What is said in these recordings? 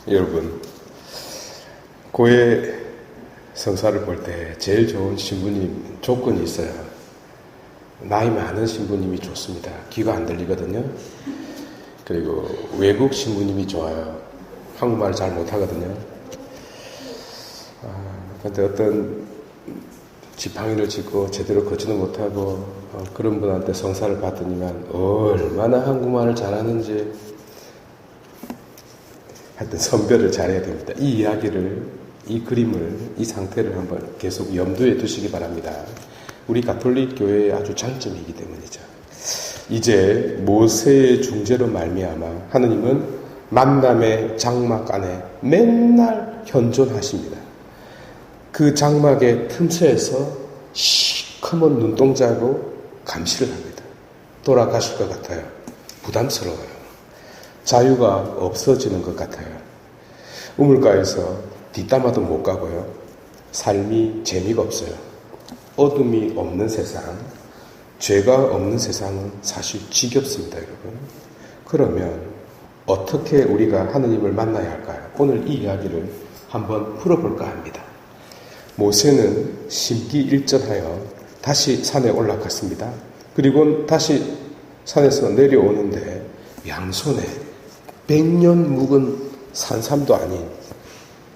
여러분, 교회 성사를 볼 때 제일 좋은 신부님 조건이 있어요. 나이 많은 신부님이 좋습니다. 귀가 안 들리거든요. 그리고 외국 신부님이 좋아요. 한국말을 잘 못하거든요. 근데 어떤 지팡이를 짚고 제대로 걷지도 못하고 그런 분한테 성사를 받으니만 얼마나 한국말을 잘하는지 하여튼 선별을 잘해야 됩니다. 이 이야기를, 이 그림을, 이 상태를 한번 계속 염두에 두시기 바랍니다. 우리 가톨릭 교회의 아주 장점이기 때문이죠. 이제 모세의 중재로 말미암아 하느님은 만남의 장막 안에 맨날 현존하십니다. 그 장막의 틈새에서 시커먼 눈동자로 감시를 합니다. 돌아가실 것 같아요. 부담스러워요. 자유가 없어지는 것 같아요. 우물가에서 뒷담화도 못 가고요. 삶이 재미가 없어요. 어둠이 없는 세상, 죄가 없는 세상은 사실 지겹습니다, 여러분. 그러면 어떻게 우리가 하느님을 만나야 할까요? 오늘 이 이야기를 한번 풀어볼까 합니다. 모세는 심기일전하여 다시 산에 올라갔습니다. 그리고 다시 산에서 내려오는데 양손에 100년 묵은 산삼도 아닌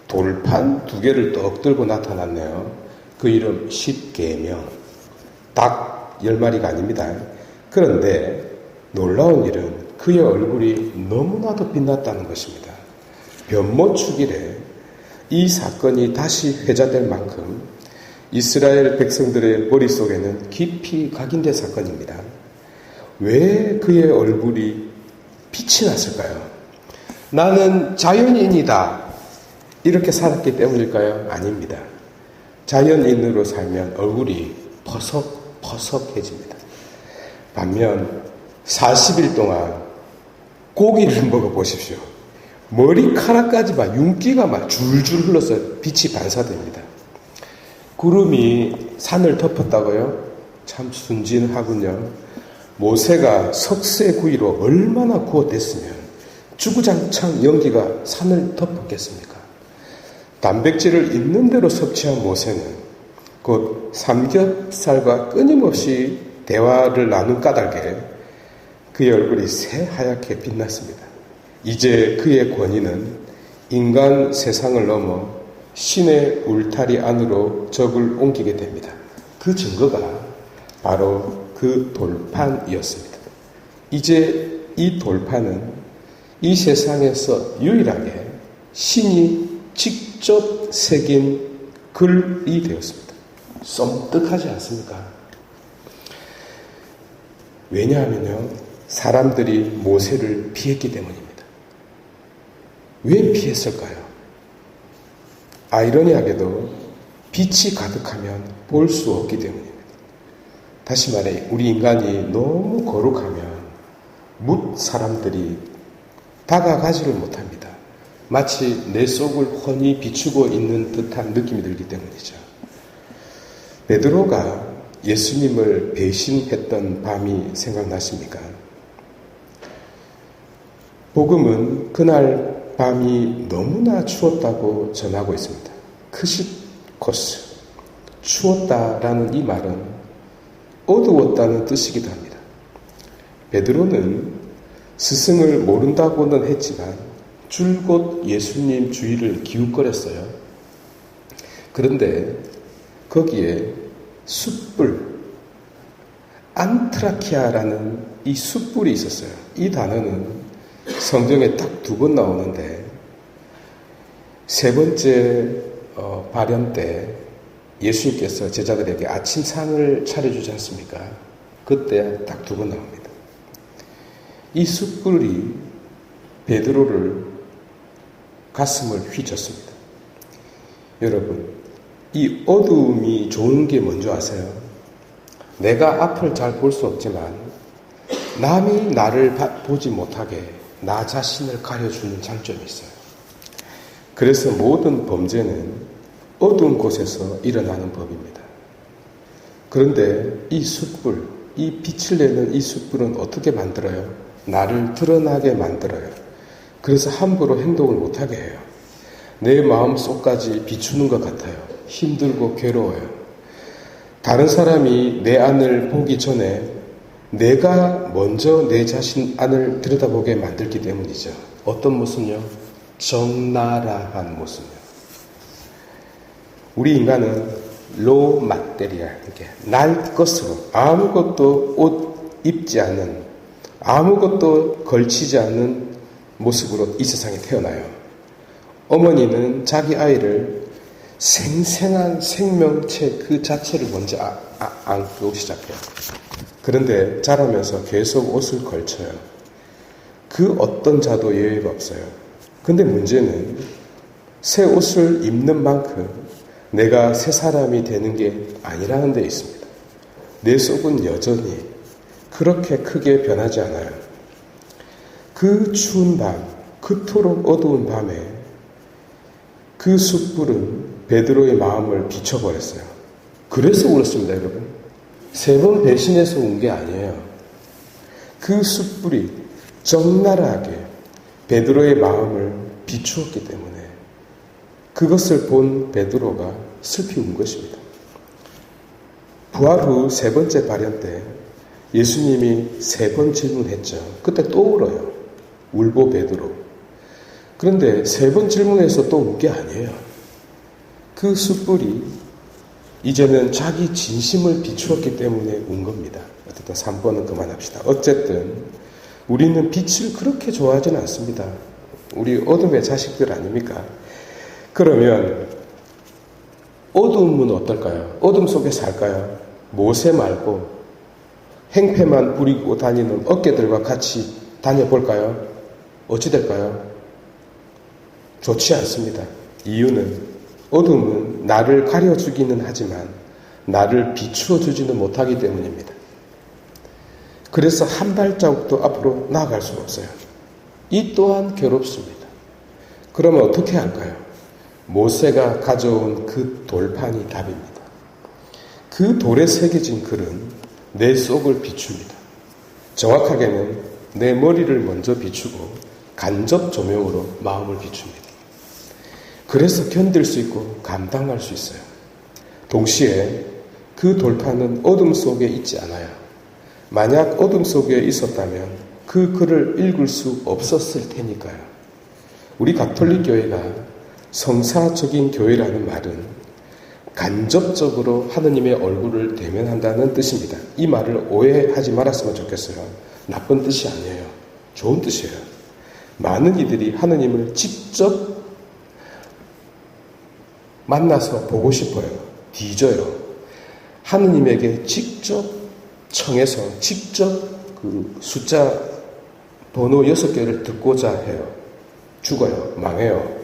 돌판 2개를 떡 들고 나타났네요. 그 이름 10계명. 닭 10마리가 아닙니다. 그런데 놀라운 일은 그의 얼굴이 너무나도 빛났다는 것입니다. 변모축일에 이 사건이 다시 회자될 만큼 이스라엘 백성들의 머릿속에는 깊이 각인된 사건입니다. 왜 그의 얼굴이 빛이 났을까요? 나는 자연인이다. 이렇게 살았기 때문일까요? 아닙니다. 자연인으로 살면 얼굴이 퍼석퍼석해집니다. 반면 40일 동안 고기를 먹어보십시오. 머리카락까지 막 윤기가 막 줄줄 흘러서 빛이 반사됩니다. 구름이 산을 덮었다고요? 참 순진하군요. 모세가 석쇠구이로 얼마나 구웠댔으면 주구장창 연기가 산을 덮었겠습니까? 단백질을 있는 대로 섭취한 모세는 곧 삼겹살과 끊임없이 대화를 나눈 까닭에 그의 얼굴이 새하얗게 빛났습니다. 이제 그의 권위는 인간 세상을 넘어 신의 울타리 안으로 적을 옮기게 됩니다. 그 증거가 바로 그 돌판이었습니다. 이제 이 돌판은 이 세상에서 유일하게 신이 직접 새긴 글이 되었습니다. 썸뜩하지 않습니까? 왜냐하면요, 사람들이 모세를 피했기 때문입니다. 왜 피했을까요? 아이러니하게도 빛이 가득하면 볼 수 없기 때문입니다. 다시 말해, 우리 인간이 너무 거룩하면 뭇 사람들이 다가가지를 못합니다. 마치 내 속을 훤히 비추고 있는 듯한 느낌이 들기 때문이죠. 베드로가 예수님을 배신했던 밤이 생각나십니까? 복음은 그날 밤이 너무나 추웠다고 전하고 있습니다. 크시코스, 추웠다라는 이 말은 어두웠다는 뜻이기도 합니다. 베드로는 스승을 모른다고는 했지만 줄곧 예수님 주위를 기웃거렸어요. 그런데 거기에 숯불, 안트라키아라는 이 숯불이 있었어요. 이 단어는 성경에 딱 2번 나오는데 3번째 발현 때 예수님께서 제자들에게 아침상을 차려주지 않습니까? 그때 딱 2번 나옵니다. 이 숯불이 베드로를 가슴을 휘젓습니다. 여러분, 이 어두움이 좋은 게 뭔지 아세요? 내가 앞을 잘 볼 수 없지만 남이 나를 보지 못하게 나 자신을 가려주는 장점이 있어요. 그래서 모든 범죄는 어두운 곳에서 일어나는 법입니다. 그런데 이 숯불, 이 빛을 내는 이 숯불은 어떻게 만들어요? 나를 드러나게 만들어요. 그래서 함부로 행동을 못하게 해요. 내 마음속까지 비추는 것 같아요. 힘들고 괴로워요. 다른 사람이 내 안을 보기 전에 내가 먼저 내 자신 안을 들여다보게 만들기 때문이죠. 어떤 모습이요? 적나라한 모습이요. 우리 인간은 로 마테리아, 날 것으로 아무것도 옷 입지 않은, 아무것도 걸치지 않은 모습으로 이 세상에 태어나요. 어머니는 자기 아이를 생생한 생명체 그 자체를 먼저 안고 시작해요. 그런데 자라면서 계속 옷을 걸쳐요. 그 어떤 자도 예외가 없어요. 근데 문제는 새 옷을 입는 만큼 내가 새 사람이 되는 게 아니라는 데 있습니다. 내 속은 여전히 그렇게 크게 변하지 않아요. 그 추운 밤, 그토록 어두운 밤에 그 숯불은 베드로의 마음을 비춰버렸어요. 그래서 울었습니다, 여러분. 3번 배신해서 운 게 아니에요. 그 숯불이 적나라하게 베드로의 마음을 비추었기 때문에 그것을 본 베드로가 슬피 운 것입니다. 부활 후 3번째 발현 때 예수님이 3번 질문했죠. 그때 또 울어요. 울보 베드로. 그런데 3번 질문해서 또 운 게 아니에요. 그 숯불이 이제는 자기 진심을 비추었기 때문에 운 겁니다. 어쨌든 3번은 그만합시다. 어쨌든 우리는 빛을 그렇게 좋아하지는 않습니다. 우리 어둠의 자식들 아닙니까? 그러면 어둠은 어떨까요? 어둠 속에 살까요? 모세 말고 행패만 부리고 다니는 어깨들과 같이 다녀볼까요? 어찌 될까요? 좋지 않습니다. 이유는 어둠은 나를 가려주기는 하지만 나를 비추어주지는 못하기 때문입니다. 그래서 한 발자국도 앞으로 나아갈 수가 없어요. 이 또한 괴롭습니다. 그러면 어떻게 할까요? 모세가 가져온 그 돌판이 답입니다. 그 돌에 새겨진 글은 내 속을 비춥니다. 정확하게는 내 머리를 먼저 비추고 간접 조명으로 마음을 비춥니다. 그래서 견딜 수 있고 감당할 수 있어요. 동시에 그 돌판은 어둠 속에 있지 않아요. 만약 어둠 속에 있었다면 그 글을 읽을 수 없었을 테니까요. 우리 가톨릭 교회가 성사적인 교회라는 말은 간접적으로 하느님의 얼굴을 대면한다는 뜻입니다. 이 말을 오해하지 말았으면 좋겠어요. 나쁜 뜻이 아니에요. 좋은 뜻이에요. 많은 이들이 하느님을 직접 만나서 보고 싶어요. 뒤져요. 하느님에게 직접 청해서 직접 그 숫자 번호 6개를 듣고자 해요. 죽어요. 망해요.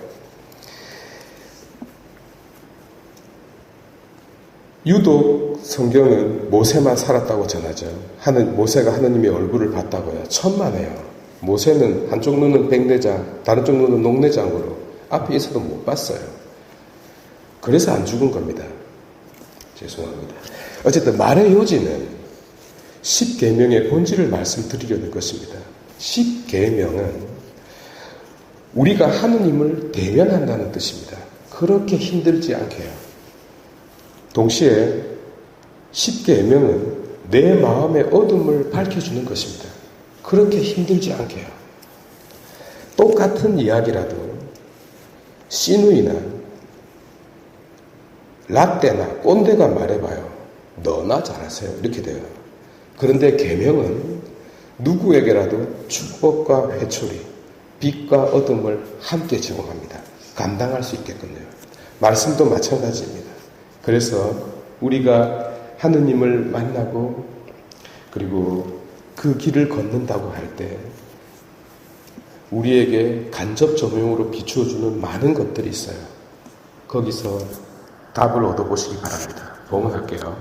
유독 성경은 모세만 살았다고 전하죠. 모세가 하느님의 얼굴을 봤다고요. 천만에요. 모세는 한쪽 눈은 백내장, 다른 쪽 눈은 녹내장으로 앞에 있어도 못 봤어요. 그래서 안 죽은 겁니다. 죄송합니다. 어쨌든 말의 요지는 10계명의 본질을 말씀드리려는 것입니다. 10계명은 우리가 하느님을 대면한다는 뜻입니다. 그렇게 힘들지 않게 해요. 동시에 10계명은 내 마음의 어둠을 밝혀주는 것입니다. 그렇게 힘들지 않게 해요. 똑같은 이야기라도 시누이나 라떼나 꼰대가 말해봐요. 너나 잘하세요. 이렇게 돼요. 그런데 계명은 누구에게라도 축복과 회초리, 빛과 어둠을 함께 제공합니다. 감당할 수 있게끔요. 말씀도 마찬가지입니다. 그래서 우리가 하느님을 만나고 그리고 그 길을 걷는다고 할 때 우리에게 간접 조명으로 비추어주는 많은 것들이 있어요. 거기서 답을 얻어보시기 바랍니다. 봉헌할게요.